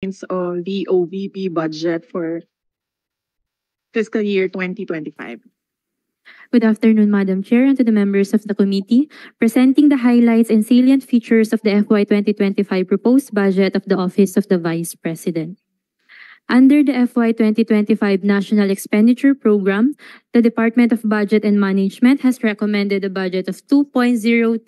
lines of the OVP budget for fiscal year 2025. Good afternoon, Madam Chair, and to the members of the committee. Presenting the highlights and salient features of the FY 2025 proposed budget of the Office of the Vice President. Under the FY 2025 National Expenditure Program, the Department of Budget and Management has recommended a budget of 2.037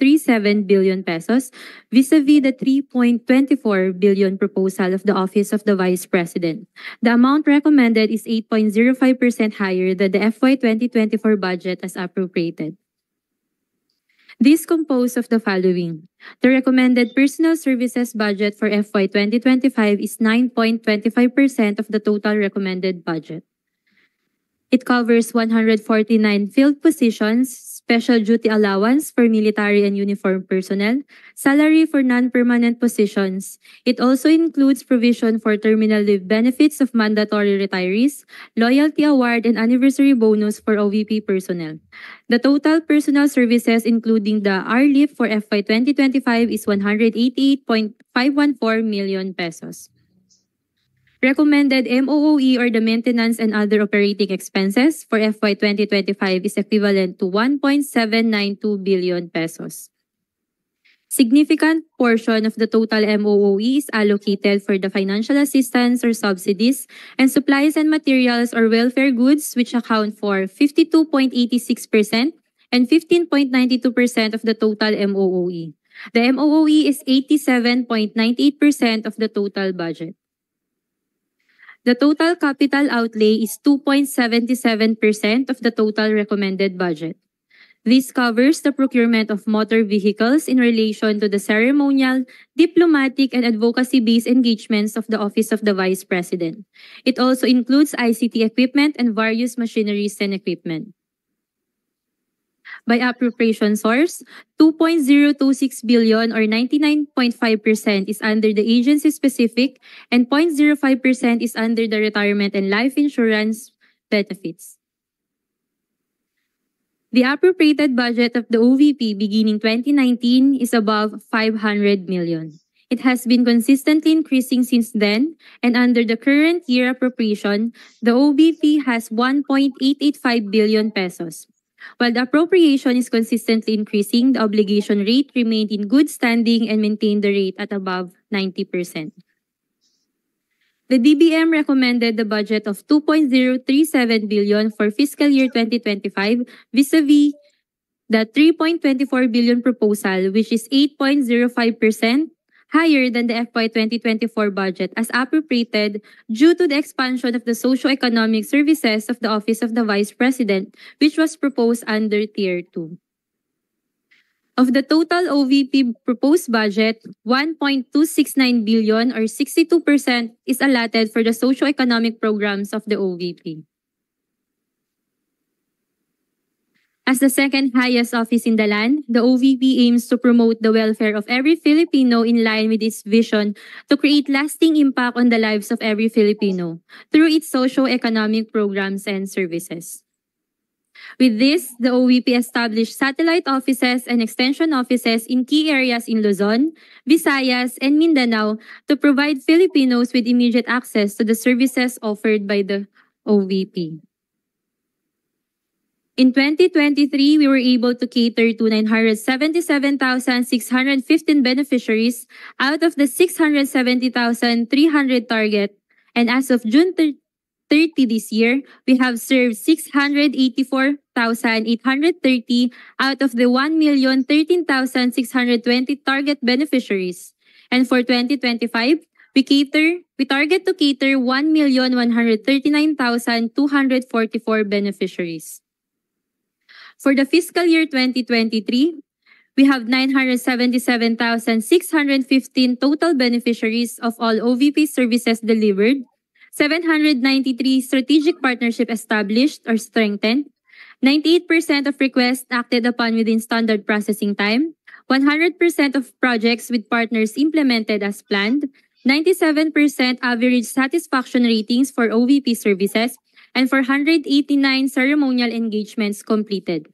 billion pesos vis-a-vis the 3.24 billion proposal of the Office of the Vice President. The amount recommended is 8.05% higher than the FY 2024 budget as appropriated. This composed of the following. The recommended personal services budget for FY 2025 is 9.25% of the total recommended budget. It covers 149 filled positions, special duty allowance for military and uniformed personnel, salary for non-permanent positions. It also includes provision for terminal leave benefits of mandatory retirees, loyalty award, and anniversary bonus for OVP personnel. The total personal services including the RLIF for FY 2025 is 188.514 million pesos. Recommended MOOE or the maintenance and other operating expenses for FY 2025 is equivalent to 1.792 billion pesos. Significant portion of the total MOOE is allocated for the financial assistance or subsidies and supplies and materials or welfare goods which account for 52.86% and 15.92% of the total MOOE. The MOOE is 87.98% of the total budget. The total capital outlay is 2.77% of the total recommended budget. This covers the procurement of motor vehicles in relation to the ceremonial, diplomatic, and advocacy-based engagements of the Office of the Vice President. It also includes ICT equipment and various machineries and equipment. By appropriation source, 2.026 billion or 99.5% is under the agency-specific and 0.05% is under the retirement and life insurance benefits. The appropriated budget of the OVP beginning 2019 is above 500 million. It has been consistently increasing since then, and under the current year appropriation, the OVP has 1.885 billion pesos. While the appropriation is consistently increasing, the obligation rate remained in good standing and maintained the rate at above 90%. The DBM recommended the budget of 2.037 billion for fiscal year 2025 vis-a-vis the 3.24 billion proposal, which is 8.05% higher than the FY 2024 budget as appropriated due to the expansion of the socio-economic services of the Office of the Vice President, which was proposed under Tier 2. Of the total OVP proposed budget, 1.269 billion or 62% is allotted for the socio-economic programs of the OVP. As the second highest office in the land, the OVP aims to promote the welfare of every Filipino in line with its vision to create lasting impact on the lives of every Filipino through its socio-economic programs and services. With this, the OVP established satellite offices and extension offices in key areas in Luzon, Visayas, and Mindanao to provide Filipinos with immediate access to the services offered by the OVP. In 2023, we were able to cater to 977,615 beneficiaries out of the 670,300 target, and as of June 30 this year, we have served 684,830 out of the 1,013,620 target beneficiaries. And for 2025, we target to cater 1,139,244 beneficiaries. For the fiscal year 2023, we have 977,615 total beneficiaries of all OVP services delivered, 793 strategic partnership established or strengthened, 98% of requests acted upon within standard processing time, 100% of projects with partners implemented as planned, 97% average satisfaction ratings for OVP services, and 489 ceremonial engagements completed.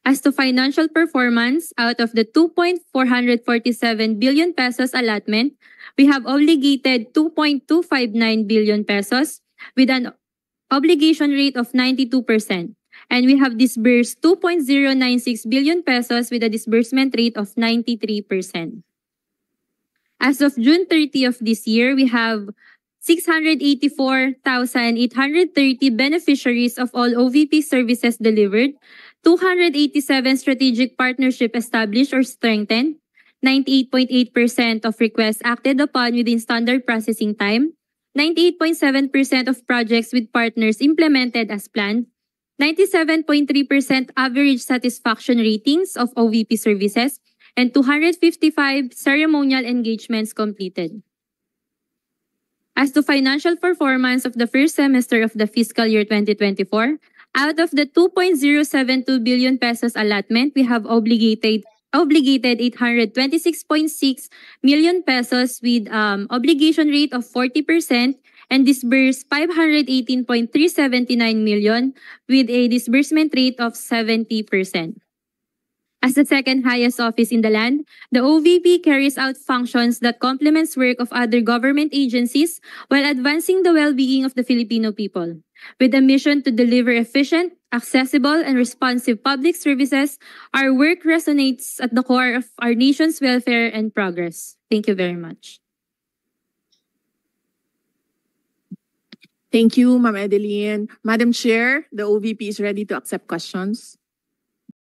As to financial performance, out of the 2.447 billion pesos allotment, We have obligated 2.259 billion pesos with an obligation rate of 92%. And we have disbursed 2.096 billion pesos with a disbursement rate of 93%. As of June 30 of this year, we have 684,830 beneficiaries of all OVP services delivered, 287 strategic partnership established or strengthened, 98.8% of requests acted upon within standard processing time, 98.7% of projects with partners implemented as planned, 97.3% average satisfaction ratings of OVP services, and 255 ceremonial engagements completed. As to financial performance of the first semester of the fiscal year 2024, out of the 2.072 billion pesos allotment, we have obligated 826.6 million pesos with obligation rate of 40% and disbursed 518.379 million with a disbursement rate of 70%. As the second highest office in the land, the OVP carries out functions that complements work of other government agencies while advancing the well-being of the Filipino people. With a mission to deliver efficient, accessible, and responsive public services, our work resonates at the core of our nation's welfare and progress. Thank you very much. Thank you, Ma'am Edeline. Madam Chair, the OVP is ready to accept questions.